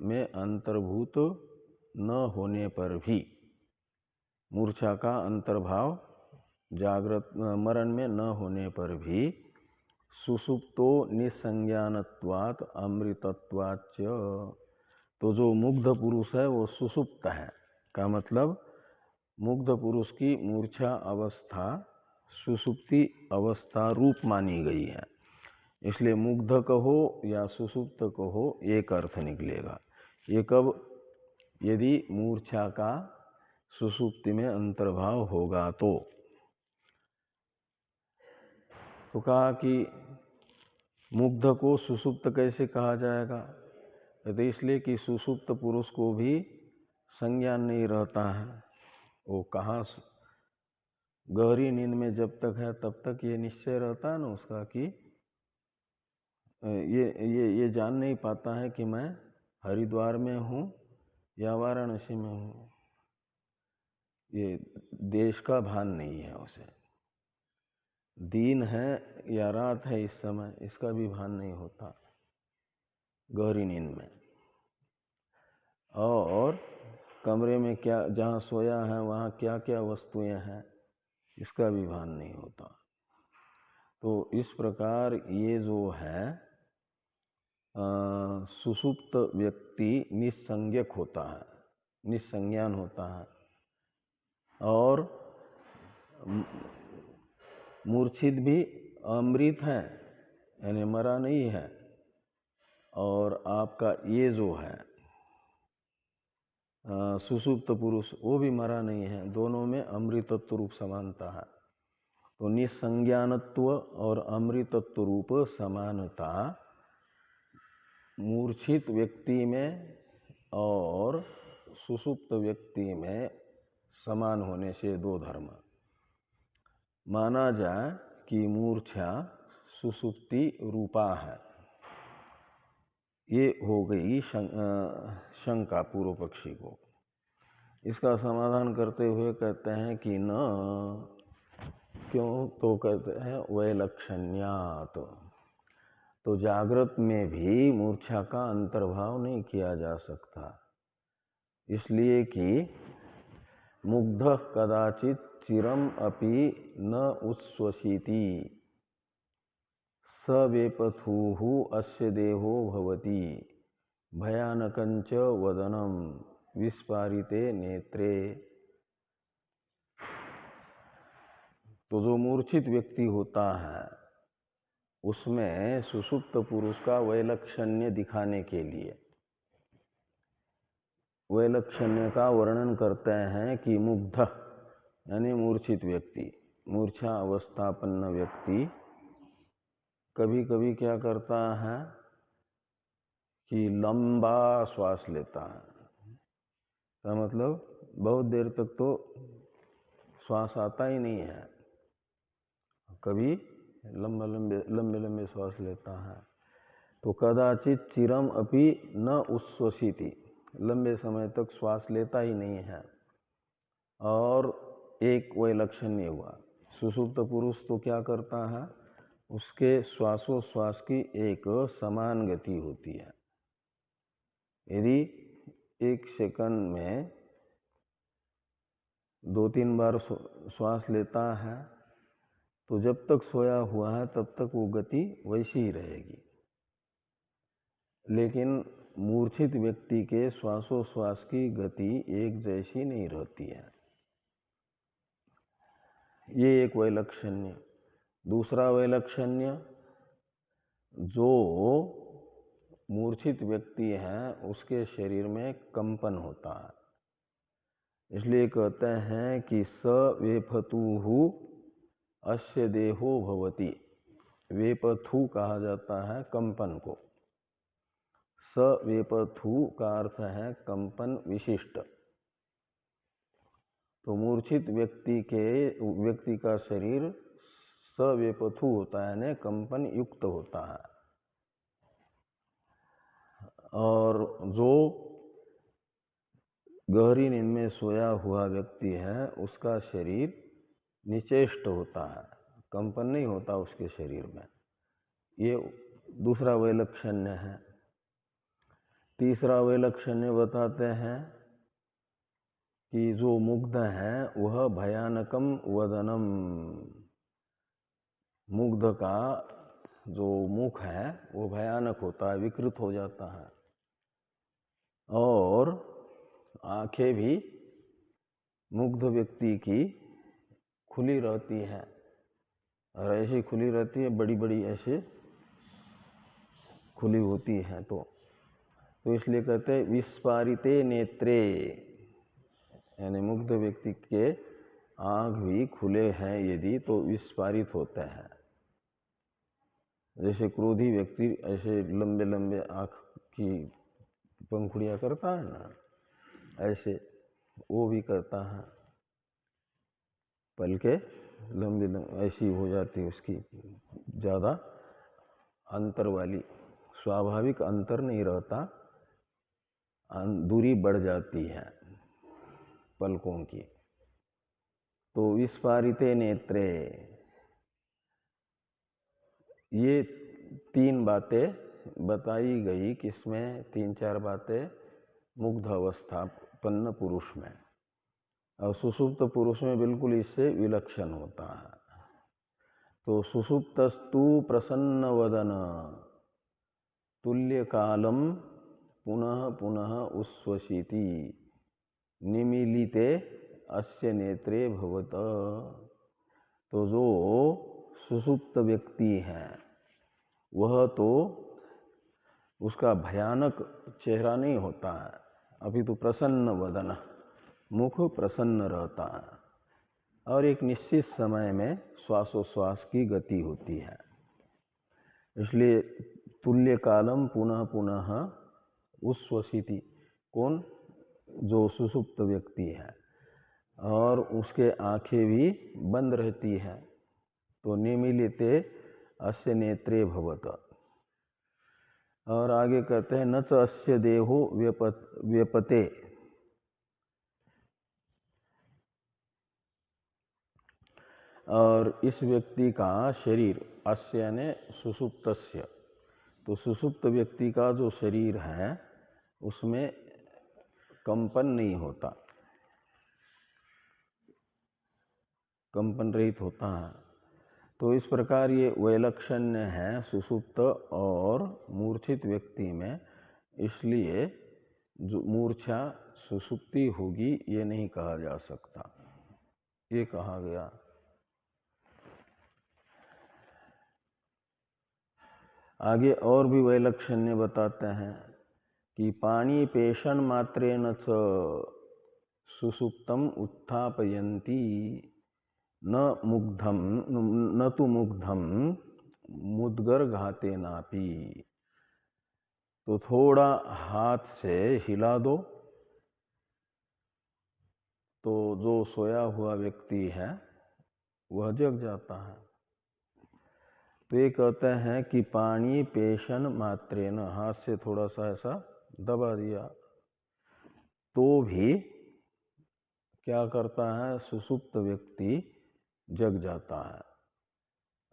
में अंतर्भूत न होने पर भी, मूर्छा का अंतर्भाव जागृत मरण में न होने पर भी सुसुप्तो निसंज्ञानत्वात् अमृतत्वाच्च, तो जो मुग्ध पुरुष है वो सुसुप्त है, का मतलब मुग्ध पुरुष की मूर्छा अवस्था सुसुप्ति अवस्था रूप मानी गई है, इसलिए मुग्ध कहो या सुसुप्त कहो एक अर्थ निकलेगा। ये कब? यदि मूर्छा का सुसुप्ति में अंतर्भाव होगा तो कहा कि मुग्ध को सुसुप्त कैसे कहा जाएगा? तो इसलिए कि सुसुप्त पुरुष को भी संज्ञान नहीं रहता है, वो कहाँ गहरी नींद में जब तक है तब तक ये निश्चय रहता है ना उसका कि ये जान नहीं पाता है कि मैं हरिद्वार में हूँ या वाराणसी में हूँ, ये देश का भान नहीं है उसे, दिन है या रात है इस समय इसका भी भान नहीं होता गहरी नींद में, और कमरे में क्या जहाँ सोया है वहाँ क्या क्या वस्तुएं हैं इसका भी भान नहीं होता। तो इस प्रकार ये जो है सुसुप्त व्यक्ति निसंज्ञक होता है, निसंज्ञान होता है, और मूर्छित भी अमृत है यानी मरा नहीं है, और आपका ये जो है सुसुप्त पुरुष वो भी मरा नहीं है, दोनों में अमृतत्व रूप समानता है। तो निसंज्ञानत्व और अमृतत्व रूप समानता मूर्छित व्यक्ति में और सुसुप्त व्यक्ति में समान होने से दो धर्म माना जाए कि मूर्छा सुसुप्ति रूपा है। ये हो गई शंका पूर्व पक्षी को। इसका समाधान करते हुए कहते हैं कि न क्यों, तो कहते हैं वैलक्षण्यात, तो जागृत में भी मूर्छा का अंतर्भाव नहीं किया जा सकता, इसलिए कि मुग्ध कदाचित चिरम अपि न उच्छ्वसिति स वेपथुः अस्य देहो भवति भयानकंच वदनम विस्फारिते नेत्रे। तो जो मूर्छित व्यक्ति होता है उसमें सुषुप्त पुरुष का वैलक्षण्य दिखाने के लिए वैलक्षण्य का वर्णन करते हैं कि मुग्ध यानी मूर्छित व्यक्ति, मूर्छा अवस्थापन्न व्यक्ति कभी कभी क्या करता है कि लंबा श्वास लेता है। का मतलब बहुत देर तक तो श्वास आता ही नहीं है, कभी लंबे लंबे श्वास लेता है। तो कदाचित चिरम अपि न उच्छ्वसिति, लंबे समय तक श्वास लेता ही नहीं है। और एक वैलक्षण्य हुआ, सुषुप्त पुरुष तो क्या करता है, उसके श्वासोश्वास की एक समान गति होती है। यदि एक सेकंड में 2-3 बार श्वास लेता है तो जब तक सोया हुआ है तब तक वो गति वैसी ही रहेगी। लेकिन मूर्छित व्यक्ति के श्वासोश्वास की गति एक जैसी नहीं रहती है। ये एक वैलक्षण्य। दूसरा वैलक्षण्य, जो मूर्छित व्यक्ति है उसके शरीर में कंपन होता है। इसलिए कहते हैं कि स वेपथुः अस्य देहो भवति। वेपथु कहा जाता है कंपन को। स वेपथु का अर्थ है कंपन विशिष्ट। तो मूर्छित व्यक्ति का शरीर सवेपथु होता है, यानी कंपन युक्त होता है। और जो गहरी नींद में सोया हुआ व्यक्ति है उसका शरीर निचेष्ट होता है, कंपन नहीं होता उसके शरीर में। ये दूसरा वैलक्षण्य है। तीसरा वैलक्षण्य बताते हैं कि जो मुग्ध है वह भयानकम वदनम, मुग्ध का जो मुख है वो भयानक होता है, विकृत हो जाता है। और आंखें भी मुग्ध व्यक्ति की खुली रहती है, और ऐसी खुली रहती है, बड़ी बड़ी ऐसे खुली होती है। तो इसलिए कहते हैं विस्फारिते नेत्रे, यानी मुग्ध व्यक्ति के आँख भी खुले हैं यदि तो विस्फारित होते हैं। जैसे क्रोधी व्यक्ति ऐसे लंबे लंबे आँख की पंखुड़ियाँ करता है ना, ऐसे वो भी करता है, पलके लंबी ऐसी हो जाती है उसकी, ज़्यादा अंतर वाली, स्वाभाविक अंतर नहीं रहता, दूरी बढ़ जाती है पलकों की। तो विस्फारिते नेत्रे, ये 3 बातें बताई गई, किसमें 3-4 बातें मुग्ध अवस्थापन्न पुरुष में, और सुषुप्त पुरुष में बिल्कुल इससे विलक्षण होता है। तो सुषुप्तस्तु प्रसन्न वदन तुल्य कालम पुनः पुनः उच्छ्वसिति निमीलिते अस्य नेत्रे भवत। तो जो सुषुप्त व्यक्ति है वह तो उसका भयानक चेहरा नहीं होता है, अभी तो प्रसन्न वदन, मुख प्रसन्न रहता है, और एक निश्चित समय में श्वासोश्वास की गति होती है। इसलिए तुल्य कालम पुनः पुनः उच्छ्वसिति, कौन, जो सुषुप्त व्यक्ति है, और उसके आंखें भी बंद रहती है। तो निमीलिते अस्य नेत्रे भवत। और आगे कहते हैं न च अस्य देहो व्यपते, और इस व्यक्ति का शरीर, अस्य यानी सुषुप्तस्य, तो सुषुप्त व्यक्ति का जो शरीर है उसमें कंपन नहीं होता। कंपन रहित होता है। तो इस प्रकार ये वैलक्षण्य है सुषुप्त और मूर्छित व्यक्ति में, इसलिए जो मूर्छा सुषुप्ति होगी ये नहीं कहा जा सकता, ये कहा गया। आगे और भी वैलक्षण्य बताते हैं कि पाणी पेशन मात्रेण च सुषुप्तम उत्थापयन्ति न तु मुग्धम मुद्गर घाते नापी। तो थोड़ा हाथ से हिला दो तो जो सोया हुआ व्यक्ति है वह जग जाता है। तो ये कहते हैं कि पानी पेशन मात्रेन, हाथ से थोड़ा सा ऐसा दबा दिया तो भी क्या करता है, सुषुप्त व्यक्ति जग जाता है।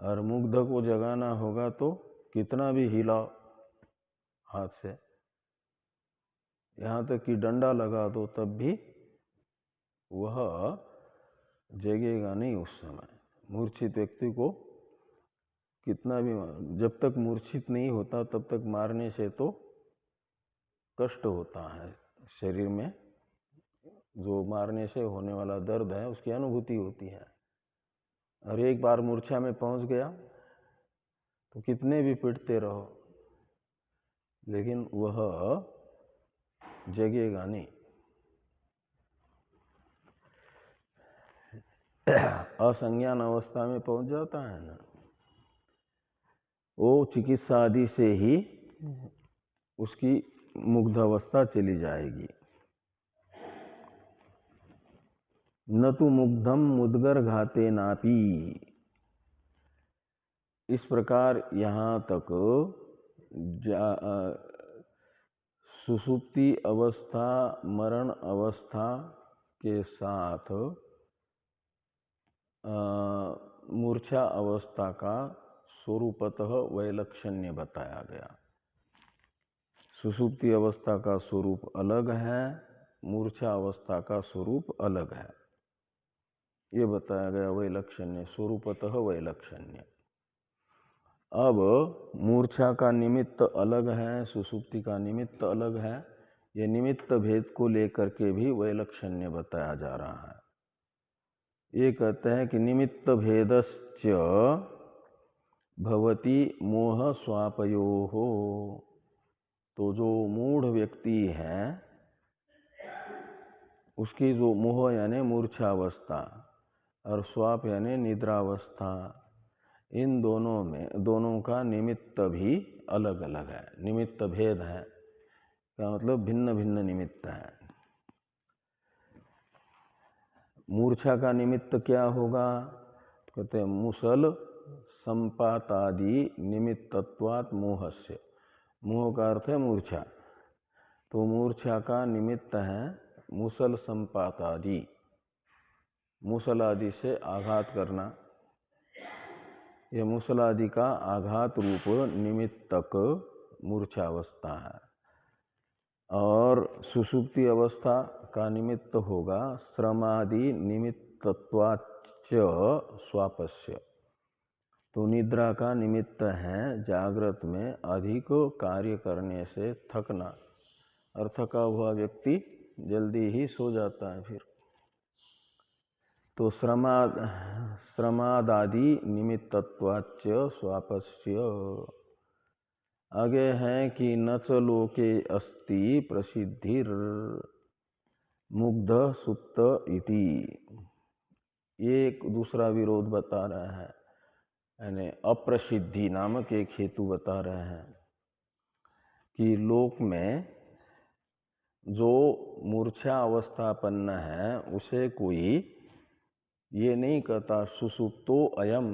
और मुग्ध को जगाना होगा तो कितना भी हिलाओ हाथ से, यहाँ तक कि डंडा लगा दो तब भी वह जगेगा नहीं उस समय। मूर्छित व्यक्ति को कितना भी, जब तक मूर्छित नहीं होता तब तक मारने से तो कष्ट होता है शरीर में, जो मारने से होने वाला दर्द है उसकी अनुभूति होती है। और एक बार मूर्छा में पहुंच गया तो कितने भी पीटते रहो लेकिन वह जगेगा नहीं। असंज्ञान अवस्था में पहुंच जाता है ना, वो चिकित्सा आदि से ही उसकी मुग्ध अवस्था चली जाएगी। न तो मुग्धम मुद्गर घाते नापी, इस प्रकार यहाँ तक सुषुप्ति अवस्था मरण अवस्था के साथ मूर्छा अवस्था का स्वरूपतः वैलक्षण्य बताया गया। सुषुप्ति अवस्था का स्वरूप अलग है, मूर्छा अवस्था का स्वरूप अलग है, ये बताया गया वैलक्षण्य, स्वरूपतः वैलक्षण्य। अब मूर्छा का निमित्त अलग है, सुषुप्ति का निमित्त अलग है, ये निमित्त भेद को लेकर के भी वैलक्षण्य बताया जा रहा है। ये कहते हैं कि निमित्त भेदश्च भवति मोह स्वापयोः। तो जो मूढ़ व्यक्ति है उसकी जो मोह यानी मूर्छावस्था और स्वाप यानी निद्रावस्था, इन दोनों का निमित्त भी अलग अलग है, निमित्त भेद है, का मतलब भिन्न भिन्न निमित्त है। मूर्छा का निमित्त क्या होगा, कहते हैं मुसल संपातादि निमित्तत्वात् मोहस्य। मोह का अर्थ है मूर्छा, तो मूर्छा का निमित्त है मुसल संपात आदि, मुसल आदि से आघात करना, यह मुसल आदि का आघात रूप निमित्तक मूर्छावस्था है। और सुषुप्ति अवस्था का निमित्त होगा श्रमादि निमित्तत्वाच्च स्वापस्य। तो निद्रा का निमित्त है जागृत में अधिक कार्य करने से थकना, और थका हुआ व्यक्ति जल्दी ही सो जाता है फिर। तो श्रमादादि निमित्तत्वाच्च स्वापस्य। आगे है कि न च लोके अस्ति प्रसिद्धिर मुग्ध सुप्त इति। ये एक दूसरा विरोध बता रहा है, यानी अप्रसिद्धि नामक एक हेतु बता रहे हैं कि लोक में जो मूर्छा अवस्थापन्न है उसे कोई ये नहीं कहता सुसुप्तो अयम,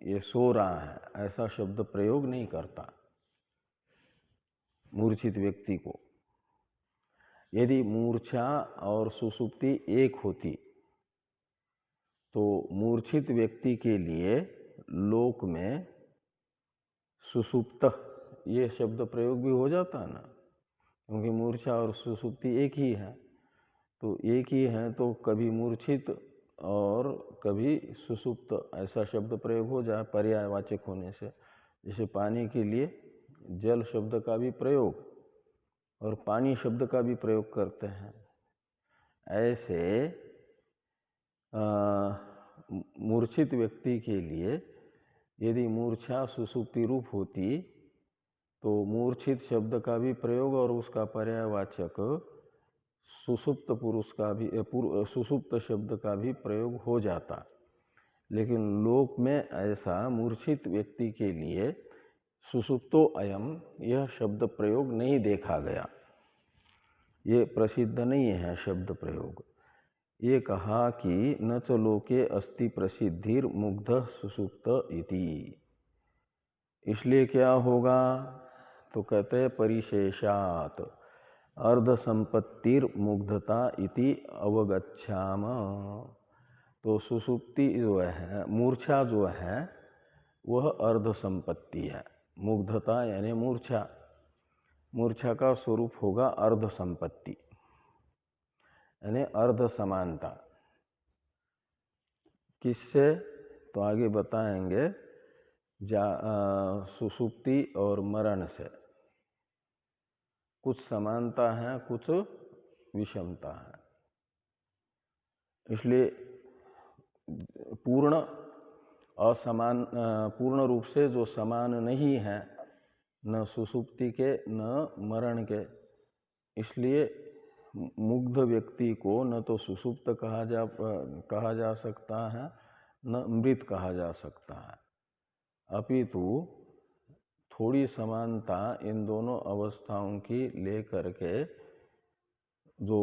ये सो रहा है, ऐसा शब्द प्रयोग नहीं करता मूर्छित व्यक्ति को। यदि मूर्छा और सुसुप्ति एक होती तो मूर्छित व्यक्ति के लिए लोक में सुसुप्त ये शब्द प्रयोग भी हो जाता ना, क्योंकि मूर्छा और सुसुप्ति एक ही है। तो एक ही है तो कभी मूर्छित और कभी सुसुप्त ऐसा शब्द प्रयोग हो जाए पर्यायवाचक होने से। जैसे पानी के लिए जल शब्द का भी प्रयोग और पानी शब्द का भी प्रयोग करते हैं। ऐसे मूर्छित व्यक्ति के लिए यदि मूर्छा सुसुप्ति रूप होती तो मूर्छित शब्द का भी प्रयोग और उसका पर्यायवाचक सुसुप्त पुरुष का भी सुसुप्त शब्द का भी प्रयोग हो जाता। लेकिन लोक में ऐसा मूर्छित व्यक्ति के लिए सुसुप्तो अयम यह शब्द प्रयोग नहीं देखा गया, ये प्रसिद्ध नहीं है शब्द प्रयोग। ये कहा कि न च लोके अस्ति प्रसिद्धिर मुग्ध सुसुप्त इति। इसलिए क्या होगा तो कहते परिशेषात अर्ध संपत्तिर मुग्धता इति अवगच्छाम। तो सुसुप्ति जो है, मूर्छा जो है वह अर्ध संपत्ति है। मुग्धता यानी मूर्छा, मूर्छा का स्वरूप होगा अर्ध संपत्ति यानी अर्ध समानता। किससे तो आगे बताएंगे, सुसुप्ति और मरण से कुछ समानता है कुछ विषमता है। इसलिए पूर्ण असमान, पूर्ण रूप से जो समान नहीं है न सुसुप्ति के न मरण के, इसलिए मुग्ध व्यक्ति को न तो सुसुप्त कहा जा सकता है न मृत कहा जा सकता है, अपितु थोड़ी समानता इन दोनों अवस्थाओं की लेकर के जो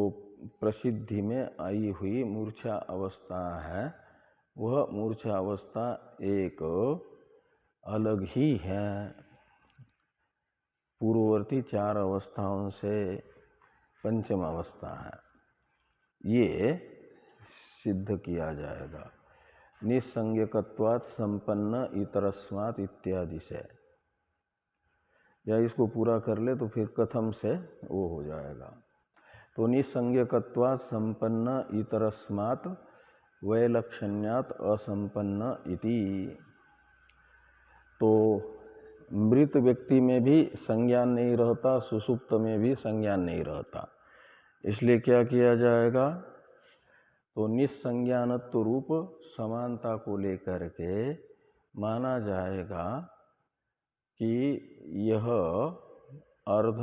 प्रसिद्धि में आई हुई मूर्छा अवस्था है, वह मूर्छा अवस्था एक अलग ही है पूर्ववर्ती 4 अवस्थाओं से, पंचम अवस्था है। ये सिद्ध किया जाएगा निसंज्ञकत्वात् संपन्न इतरस्मात् इत्यादि से। या इसको पूरा कर ले तो फिर कथम से वो हो जाएगा। तो निसंज्ञकत्वात् संपन्न इतरस्मात् वैलक्षण्यात् असंपन्न इति। तो मृत व्यक्ति में भी संज्ञान नहीं रहता, सुसुप्त में भी संज्ञान नहीं रहता। इसलिए क्या किया जाएगा तो निसंज्ञानत्व रूप समानता को लेकर के माना जाएगा कि यह अर्ध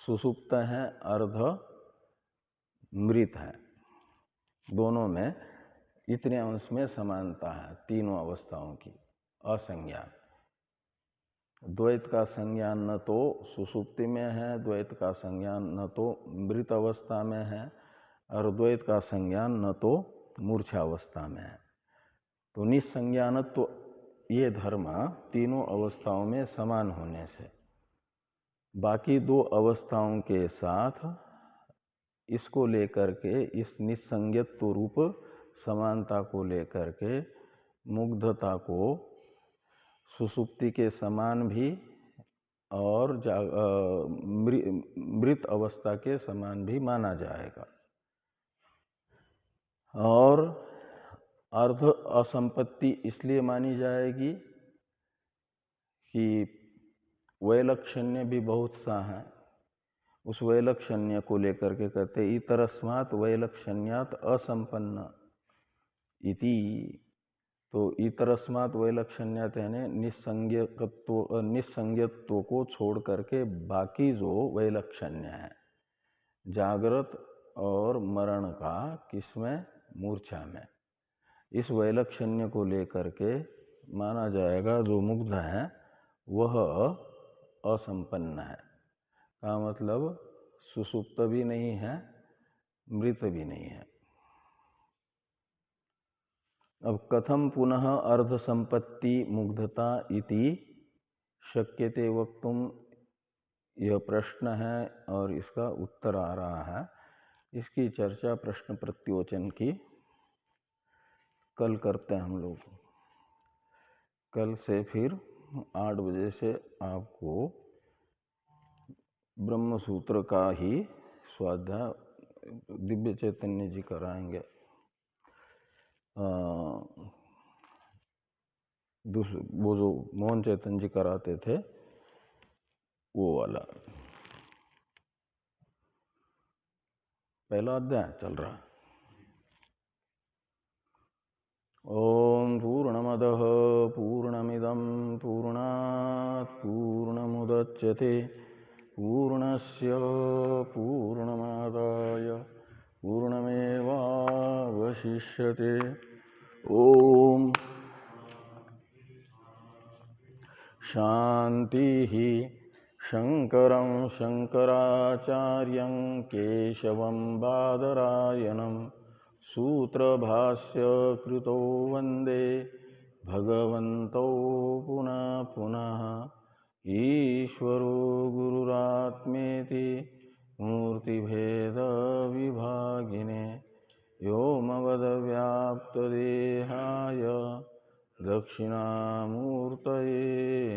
सुसुप्त है अर्ध मृत है, दोनों में इतने अंश में समानता है तीनों अवस्थाओं की। असंज्ञान द्वैत का संज्ञान न तो सुसुप्ति में है, द्वैत का संज्ञान न तो मृत अवस्था में है और द्वैत का संज्ञान न तो मूर्छा अवस्था में है। तो निसंज्ञानत्व ये धर्म तीनों अवस्थाओं में समान होने से बाकी 2 अवस्थाओं के साथ इसको लेकर के, इस निसंज्ञत्व रूप समानता को लेकर के मुग्धता को सुसुप्ति के समान भी और मृत अवस्था के समान भी माना जाएगा। और अर्ध असंपत्ति इसलिए मानी जाएगी कि वैलक्षण्य भी बहुत सा है। उस वैलक्षण्य को लेकर के कहते इतरस्मात् वैलक्षण्यात् असंपन्न इति। तो इतरस्मात् वैलक्षण्यात् यानी निसंज्ञत्व को छोड़ करके बाकी जो वैलक्षण्य है जागृत और मरण का, किसमें मूर्छा में, इस वैलक्षण्य को लेकर के माना जाएगा जो मुग्ध है वह असंपन्न है। का मतलब सुसुप्त भी नहीं है मृत भी नहीं है। अब कथम पुनः अर्ध संपत्ति मुग्धता इति शक्यते वक्तुम, यह प्रश्न है और इसका उत्तर आ रहा है। इसकी चर्चा प्रश्न प्रत्योचन की कल करते हैं हम लोग। कल से फिर 8 बजे से आपको ब्रह्म सूत्र का ही स्वाध्याय दिव्य चैतन्य जी कराएंगे। वो जो मोहन चैतन्य जी कराते थे वो वाला पहला अध्याय चल रहा। ओम पूर्णमदः पूर्णमिदं पूर्णात् पूर्णमुदच्यते पूर्णस्य पूर्णमादाय पूर्णमेवावशिष्यते। ओम शांति शंकरं शंकराचार्यं केशवं बादरायणं सूत्रभाष्य कृतो वंदे भगवन्तौ पुनः पुनः। ईश्वरो गुरुरात्मेति मूर्तिभेद विभागिने व्योमवद्व्याप्तदेहाय दक्षिणामूर्तये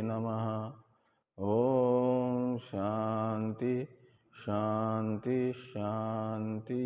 नमः। ओम शांति शांति शांति।